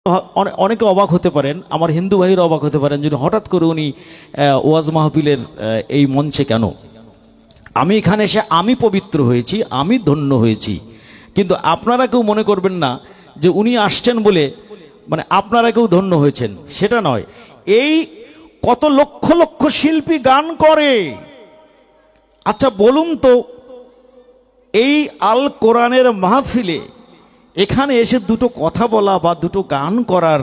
অনেকে অবাক হতে পারেন, আমার হিন্দু ভাইরা অবাক হতে পারেন, যদি হঠাৎ করে উনি ওয়াজ মাহফিলের এই মঞ্চে কেন। আমি এখানে এসে আমি পবিত্র হয়েছি, আমি ধন্য হয়েছি, কিন্তু আপনারা কেউ মনে করবেন না যে উনি আসছেন বলে মানে আপনারা কেউ ধন্য হয়েছেন, সেটা নয়। এই কত লক্ষ লক্ষ শিল্পী গান করে। আচ্ছা বলুন তো, এই আল কোরআনের মাহফিলে এখানে এসে দুটো কথা বলা বা দুটো গান করার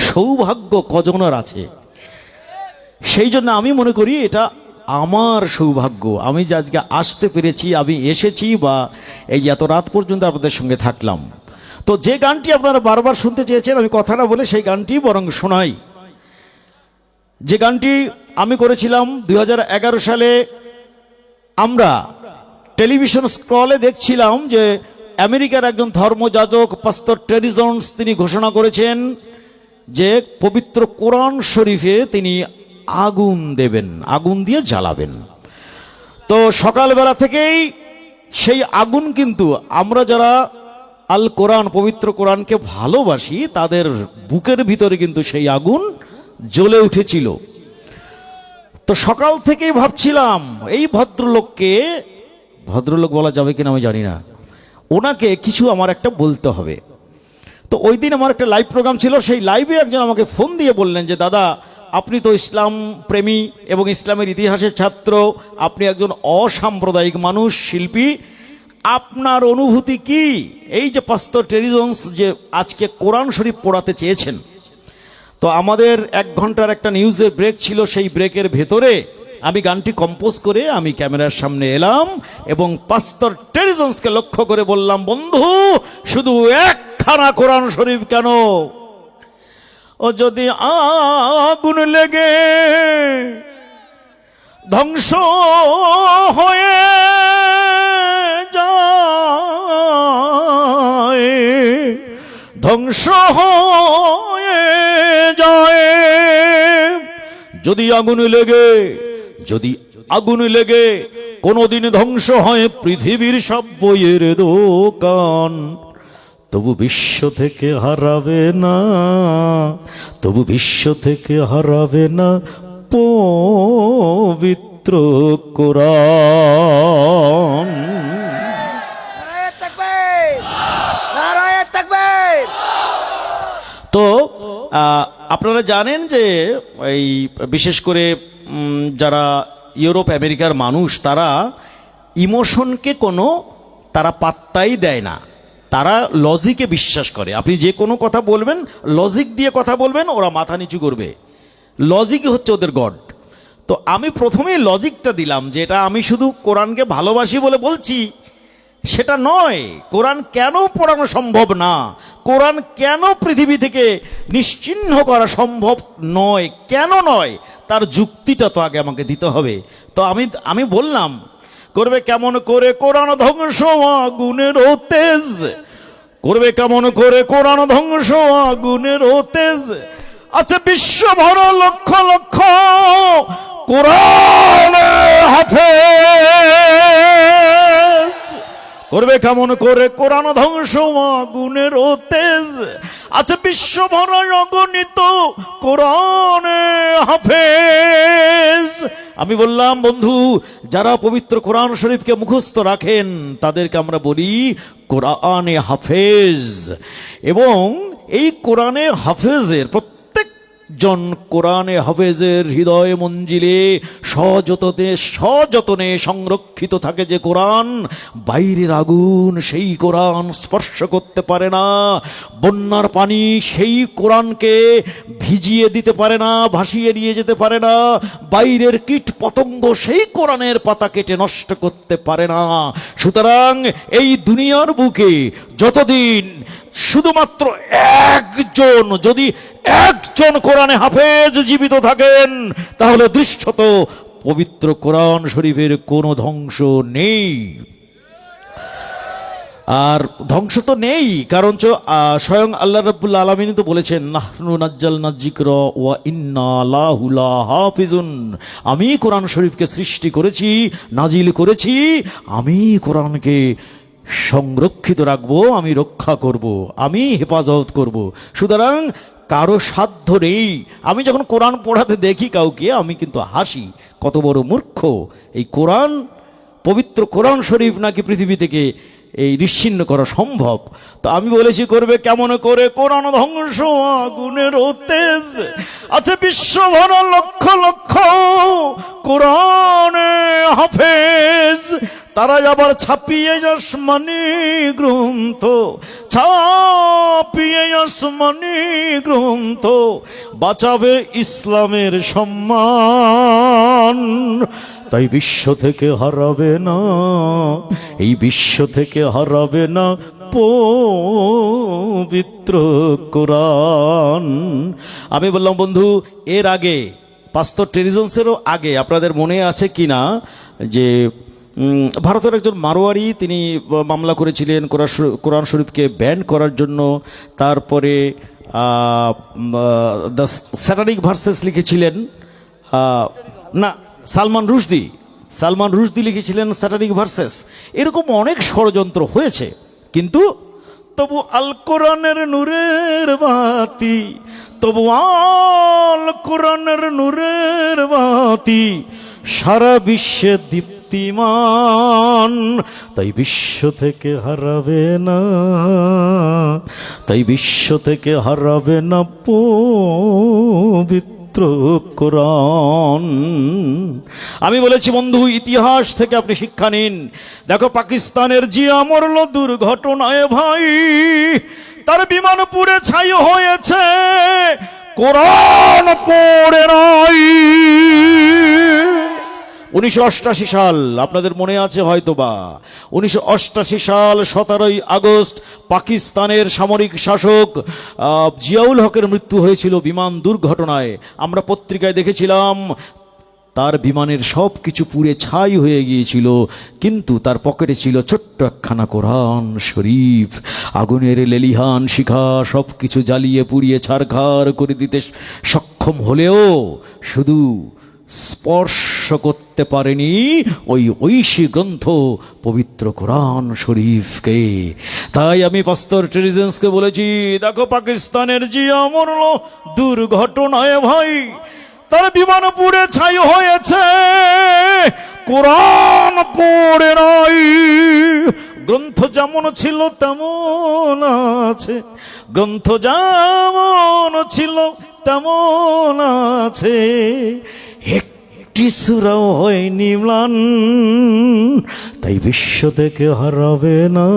সৌভাগ্য কজনের আছে? সেই জন্য আমি মনে করি এটা আমার সৌভাগ্য, আমি যে আজকে আসতে পেরেছি, আমি এসেছি বা এই এত রাত পর্যন্ত আপনাদের সঙ্গে থাকলাম। তো যে গানটি আপনারা বারবার শুনতে চেয়েছেন, আমি কথা না বলে সেই গানটি বরং শোনাই। যে গানটি আমি করেছিলাম 2011 সালে। আমরা টেলিভিশন স্ক্রলে দেখছিলাম যে আমেরিকার একজন ধর্মযাজক পাস্টর টেরি জোন্স তিনি ঘোষণা করেছেন যে পবিত্র কোরআন শরীফে তিনি আগুন দেবেন, আগুন দিয়ে জ্বালাবেন। তো সকালবেলা থেকেই সেই আগুন কিন্তু আমরা যারা আল কোরআন পবিত্র কোরআনকে ভালোবাসি তাদের বুকের ভিতরে কিন্তু সেই আগুন জ্বলে উঠেছিল। তো সকাল থেকেই ভাবছিলাম এই ভদ্রলোক বলা যাবে কিনা আমি জানি না, ওনাকে কিছু আমার একটা বলতে হবে। তো ওই দিন আমার একটা লাইভ প্রোগ্রাম ছিল, সেই লাইভে একজন আমাকে ফোন দিয়ে বললেন যে দাদা, আপনি তো ইসলাম প্রেমী এবং ইসলামের ইতিহাসের ছাত্র, আপনি একজন অসাম্প্রদায়িক মানুষ, শিল্পী, আপনার অনুভূতি কি এই যে পাস্টর টেরি জোন্স যে আজকে কোরআন শরীফ পড়াতে চেয়েছেন? তো আমাদের 1 ঘন্টার একটা নিউজের ব্রেক ছিল, সেই ব্রেকের ভেতরে আমি গানটি কম্পোজ করে আমি ক্যামেরার সামনে এলাম এবং পাস্টর টেরি জোন্সকে লক্ষ্য করে বললাম, বন্ধু শুধু একখানা কোরআন শরীফ কেন, ও যদি আগুন লেগে ধ্বংস হয়ে যায়, ধ্বংস হয়ে যায়, যদি আগুন লেগে কোনদিন ধ্বংস হয় পৃথিবীর সব বইয়ের দোকান, তবু বিশ্ব থেকে হারাবে না পবিত্র কোরআন। তো আপনারা জানেন যে এই বিশেষ করে যারা ইউরোপ আমেরিকার মানুষ, তারা ইমোশনকে তারা পাত্তাই দেয় না, তারা লজিকে বিশ্বাস করে। আপনি যে কোনো কথা বলবেন, লজিক দিয়ে কথা বলবেন, ওরা মাথা নিচু করবে। লজিকই হচ্ছে ওদের গড। তো আমি প্রথমেই লজিকটা দিলাম যে এটা আমি শুধু কোরআনকে ভালোবাসি বলে বলছি সেটা নয়। কোরআন কেন পড়ানো সম্ভব না, কোরআন কেন পৃথিবী থেকে নিশ্চিহ্ন করা সম্ভব নয়, কেন নয়, তার যুক্তিটা তো আগে আমাকে দিতে হবে। তো আমি বললাম, করবে কেমন করে কোরআন ধ্বংস আগুনের তেজ, করবে কেমন করে কোরআন ধ্বংস আগুনের তেজ, আচ্ছা বিশ্ব ভর লক্ষ লক্ষ কোরআন হাফেজ, করবে কেমন করে কোরআন ধ্বংস আগুনের তেজ, আচ্ছা বিশ্ব ভর অগণিত কোরআন হাফেজ। আমি বললাম, বন্ধু যারা পবিত্র কোরআন শরীফকে মুখস্থ রাখেন তাদেরকে আমরা বলি কোরআনে হাফেজ, এবং এই কোরআনে হাফেজের জন কোরআনে হাফেজের হৃদয় মঞ্জিলে সযতনে সংরক্ষিত থাকে যে কোরআন, বাইরের আগুন সেই কোরআন স্পর্শ করতে পারে না, বন্যার পানি সেই কোরআনকে ভিজিয়ে দিতে পারে না, ভাসিয়ে নিয়ে যেতে পারে না, বাইরের কীট পতঙ্গ সেই কোরআনের পাতা কেটে নষ্ট করতে পারে না। সুতরাং এই দুনিয়ার বুকে যতদিন শুধুমাত্র যদি একজন কোরআনে হাফেজ জীবিত থাকেন, তাহলে দৃশ্যত পবিত্র কোরআন শরীফের কোনো ধ্বংস নেই। আর ধ্বংস তো নেই, কারণ স্বয়ং আল্লাহ রাব্বুল আলামিন তো বলেছেন, নাহনু নাজ্জালনা যিকরা ওয়া ইন্না লাহু লাহাফিজুন, আমি কোরআন শরীফকে সৃষ্টি করেছি, নাজিল করেছি, আমি কোরআনকে সংরক্ষিত রাখবো, আমি রক্ষা করব, আমি হেফাজত করব। সুতরাং কারো সাধ্য নেই। আমি যখন কোরআন পড়াতে দেখি কাউকে, আমি কিন্তু হাসি, কত বড় মূর্খ। এই কোরআন, পবিত্র কোরআন শরীফ নাকি পৃথিবী থেকে এই নিশ্চিহ্ন করা সম্ভব। তো আমি বলেছি করবে কেমন করে? কোরআন ধ্বংস আগুনের তেজ আছে বিশ্বভরা লক্ষ লক্ষ কোরআনে হাফেজ, তারা আবার ছাপিয়ে আসমানি গ্রন্থ, ছাপিয়ে আসমানি গ্রন্থ, বাঁচাবে ইসলামের সম্মান। তাই বিশ্ব থেকে হারাবে না, এই বিশ্ব থেকে হারাবে না পবিত্র কোরআন। আমি বললাম বন্ধু, এর আগে পাস্টর টেরিজন্সেরও আগে আপনাদের মনে আছে কিনা যে ভারতের একজন মারোয়ারি তিনি মামলা করেছিলেন কোরআন শরীফকে ব্যান করার জন্য। তারপরে দ্য স্যাটানিক ভার্সেস লিখেছিলেন, না সালমান রুশদি লিখেছিলেন স্যাটানিক ভার্সেস। এরকম অনেক ষড়যন্ত্র হয়েছে, কিন্তু তবু আল কোরআনের নূরের বাতি, তবু আল কোরআনের নূরের বাতি সারা বিশ্বে দীপ্তিমান। তাই বিশ্ব থেকে হারাবে না, তাই বিশ্ব থেকে হারাবে না পবিত্র কোরআন। আমি বলেছি বন্ধু, ইতিহাস থেকে আপনি শিক্ষা নিন। দেখো পাকিস্তানের জিয়া মরল দুর্ঘটনায় ভাই, তার বিমান পুড়ে ছাই হয়েছে, কোরআন পড়ে নাই। 1988 সাল, আপনাদের মনে আছে হয়তোবা, 1988 সাল 17ই আগস্ট পাকিস্তানের সামরিক শাসক জিয়াউল হকের মৃত্যু হয়েছিল বিমান দুর্ঘটনায়। আমরা পত্রিকায় দেখেছিলাম তার বিমানের সব কিছু পুড়ে ছাই হয়ে গিয়েছিল, কিন্তু তার পকেটে ছিল ছোট্ট একখানা কোরআন শরীফ। আগুনের লেলিহান শিখা সব কিছু জ্বালিয়ে পুড়িয়ে ছারখার করে দিতে সক্ষম হলেও শুধু স্পর্শ করতে পারেনি ওই ঐশী গ্রন্থ পবিত্র কোরআন শরীফকে। তাই আমি পাস্টর টেরিজেন্সকে বলেছি, দেখো পাকিস্তানের জিয়া মরল দুর্ঘটনায় ভাই, তার বিমান পুড়ে ছাই হয়েছে, কোরআন পড়ে নাই। গ্রন্থ যেমন ছিল তেমন আছে, গ্রন্থ যেমন ছিল তেমন আছে, একটি সূরাও হয়নি ম্লান। তাই বিশ্ব থেকে হারাবে না,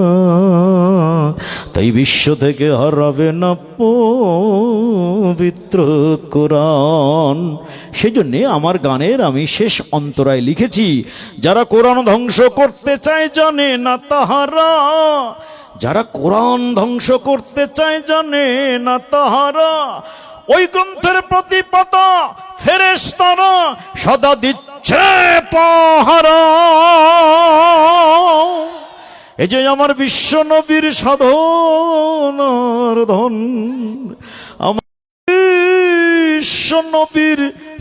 তাই বিশ্ব থেকে হারাবে না পবিত্র কোরআন। সেজন্যে আমার গানের আমি শেষ অন্তরায় লিখেছি, যারা কোরআন ধ্বংস করতে চায় জানে না তাহারা, যারা কোরআন ধ্বংস করতে চায় জানে না তাহারা, ওই গ্রন্থের প্রতি পাতা ফেরেশতারা সদা দিচ্ছে পাহারা। এই যে আমার বিশ্ব নবীর সাধনার ধন, আমার বিশ্ব নবীর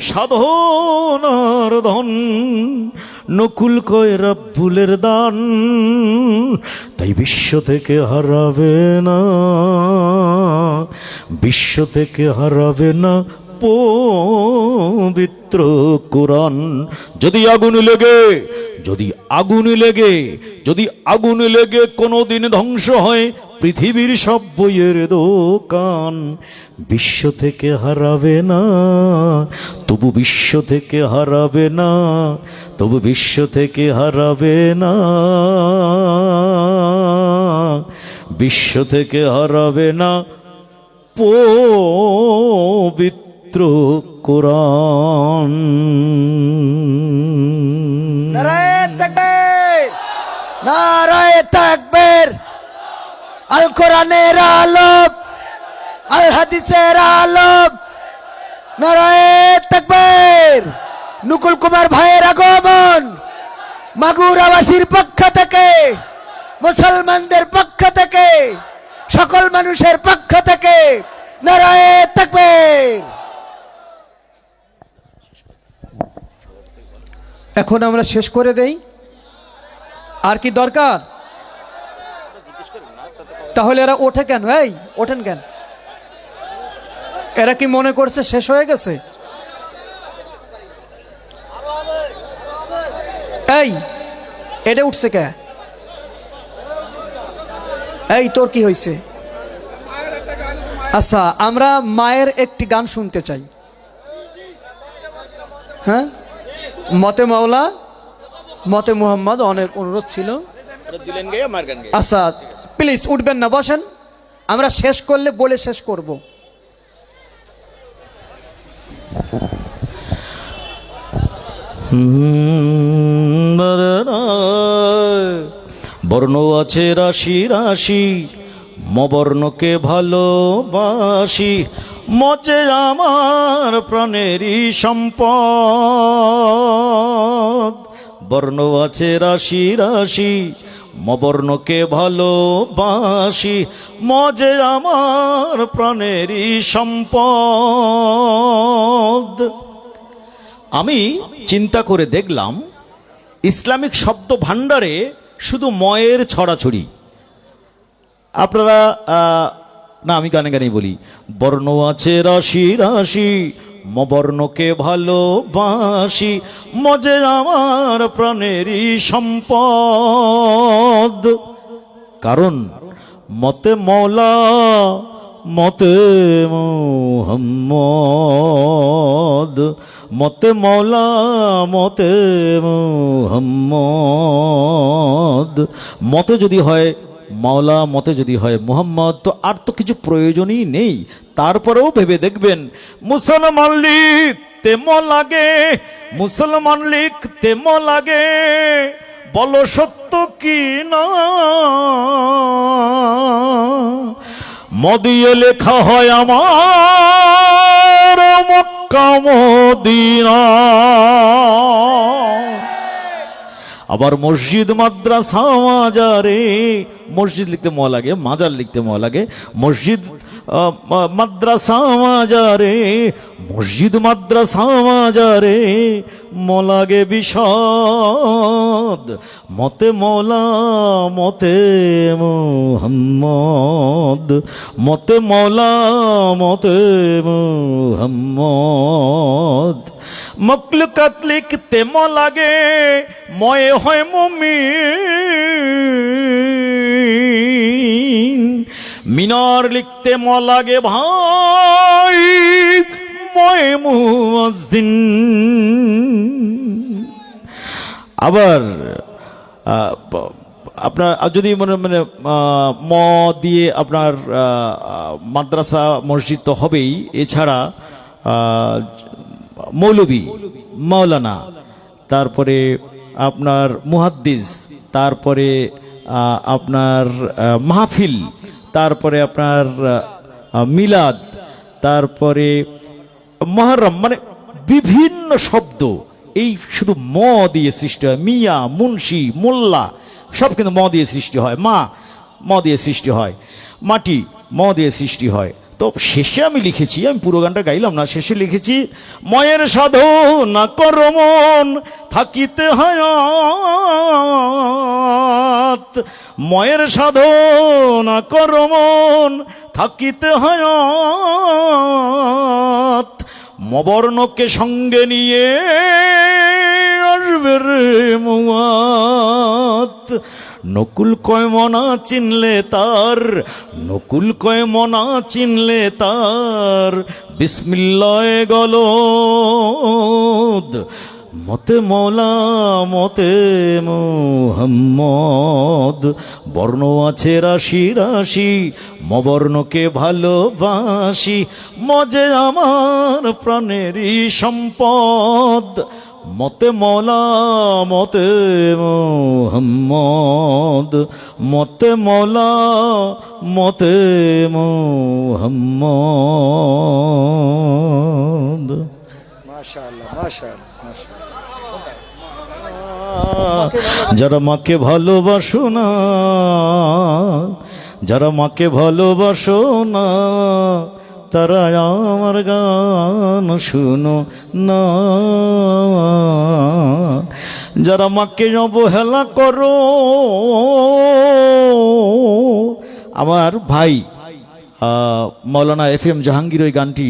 সাধনার ধন, নকুল কয় রাব্বুলের দান। তাই বিশ্ব থেকে হারাবে না, বিশ্ব থেকে হারাবে না পবিত্র কোরআন। যদি আগুন লেগে, যদি আগুন লেগে, যদি আগুন লেগে কোনোদিন ধ্বংস হয় পৃথিবীর সব বইয়ের দোকান, বিশ্ব থেকে হারাবে না, তবু বিশ্ব থেকে হারাবে না, তবু বিশ্ব থেকে হারাবে না, বিশ্ব থেকে হারাবে না পবিত্র কোরআন। নারায়ে তাকবীর, নারায়ে তাকবীর। আল কোরআনের আলোক, আল হাদিসের আলোক, নারায়ে তাকবীর। নুকুল কুমার ভাইয়ের আগমন মাগুরাবাসীর পক্ষ থেকে, মুসলমানদের পক্ষ থেকে, সকল মানুষের পক্ষ থেকে নারায়ে তাকবীর। এখন আমরা শেষ করে দেই, আর কি দরকার? তাহলে এরা ওঠে কেন? এই ওঠেন কেন? এরা কি মনে করছে শেষ হয়ে গেছে? এই এটা উঠছে কে? এই তোর কি হয়েছে? আচ্ছা, আমরা মায়ের একটি গান শুনতে চাই। হ্যাঁ, মতে মাওলা মতে মুহাম্মদ, অনেক অনুরোধ ছিল। আচ্ছা প্লিজ উঠবেন না, বসেন। আমরা শেষ করলে বলে শেষ করব। বর্ণ আছে রাশি রাশি, মবর্ণকে ভালোবাসি, মচে আমার প্রাণেরই সম্পদ। বর্ণ আছে রাশি রাশি, মবর্ণকে ভালোবাসি, মজে আমার প্রাণেরই সম্পদ। আমি চিন্তা করে দেখলাম ইসলামিক শব্দ ভাণ্ডারে শুধু ময়ের ছড়াছড়ি। আপনারা না, আমি গানে গানেই বলি, বর্ণ আছে রাশি রাশি, মবর্ণকে ভালোবাসি, মজে আমার প্রাণেরই সম্পদ। কারণ মতে মৌলা মতে মুহাম্মদ, মতে মৌলা মতে মুহাম্মদ। মতে যদি হয় মাওলা, মতে যদি হয় মুহাম্মদ, তো আর তো কিছু প্রয়োজনই নেই। তারপরেও ভেবে দেখবেন, মুসলমান লিখতে ম লাগে, মুসলমান লিখতে ম লাগে, বলো সত্য কি না? মদিয়ে লেখা হয় আমার মক্কা মদিনা। আবার মসজিদ মাদ্রাসা মাজারে, মসজিদ লিখতে ম লাগে, মাজার লিখতে ম লাগে, মসজিদ মাদ্রাসা মাজারে, মসজিদ মাদ্রাসা মাজারে ম লাগে বিষদ। মতে মৌলা মতে মুহাম্মদ, মতে মৌলা মতে মুহাম্মদ। মখলুকাত লিখতে ম লাগে, ময়ে হয় মুমিন। মিনার লিখতে ম লাগে ভাই, ময়ে মুয়াজ্জিন। আবার আপনার যদি মানে ম দিয়ে আপনার মাদ্রাসা মসজিদ তো হবেই, এছাড়া মৌলবী, মাওলানা, তারপরে আপনার মুহাদ্দিস, তারপরে আপনার মাহফিল, তারপরে আপনার মিলাদ, তারপরে মহরম, মানে বিভিন্ন শব্দ এই শুধু ম দিয়ে সৃষ্টি হয়। মিয়া, মুন্সি, মোল্লা সব কিন্তু ম দিয়ে সৃষ্টি হয়। মা ম দিয়ে সৃষ্টি হয়, মাটি ম দিয়ে সৃষ্টি হয়। তো শেষে আমি লিখেছি, আমি পুরো গানটা গাইলাম না, শেষে লিখেছি, ময়ের সাধনা কর মন থাকিতে হায়াত, ময়ের সাধনা কর মন থাকিতে হায়াত। মবর্ণকে সঙ্গে নিয়ে আসবে রে মুয়াত। নকুল কয় মনা চিনলে তার, নকুল কয় মনা চিনলে তার, বিসমিল্লাহ গলদ। মতে মৌলা মতে মুহাম্মদ। বর্ণ আছে রাশি রাশি, মবর্ণকে ভালোবাসি, মজে আমার প্রাণেরই সম্পদ। মতে মৌলা মতে মুহাম্মদ, মতে মৌলা মতে মুহাম্মদ। মাশাআল্লাহ মাশাআল্লাহ মাশাআল্লাহ। যারা মাকে ভালোবাসো না, যারা মাকে ভালোবাসো না, তারা আমার গান শুনো না। যারা মাকে অবহেলা করো, আমার ভাই মাওলানা FM জাহাঙ্গীর ওই গানটি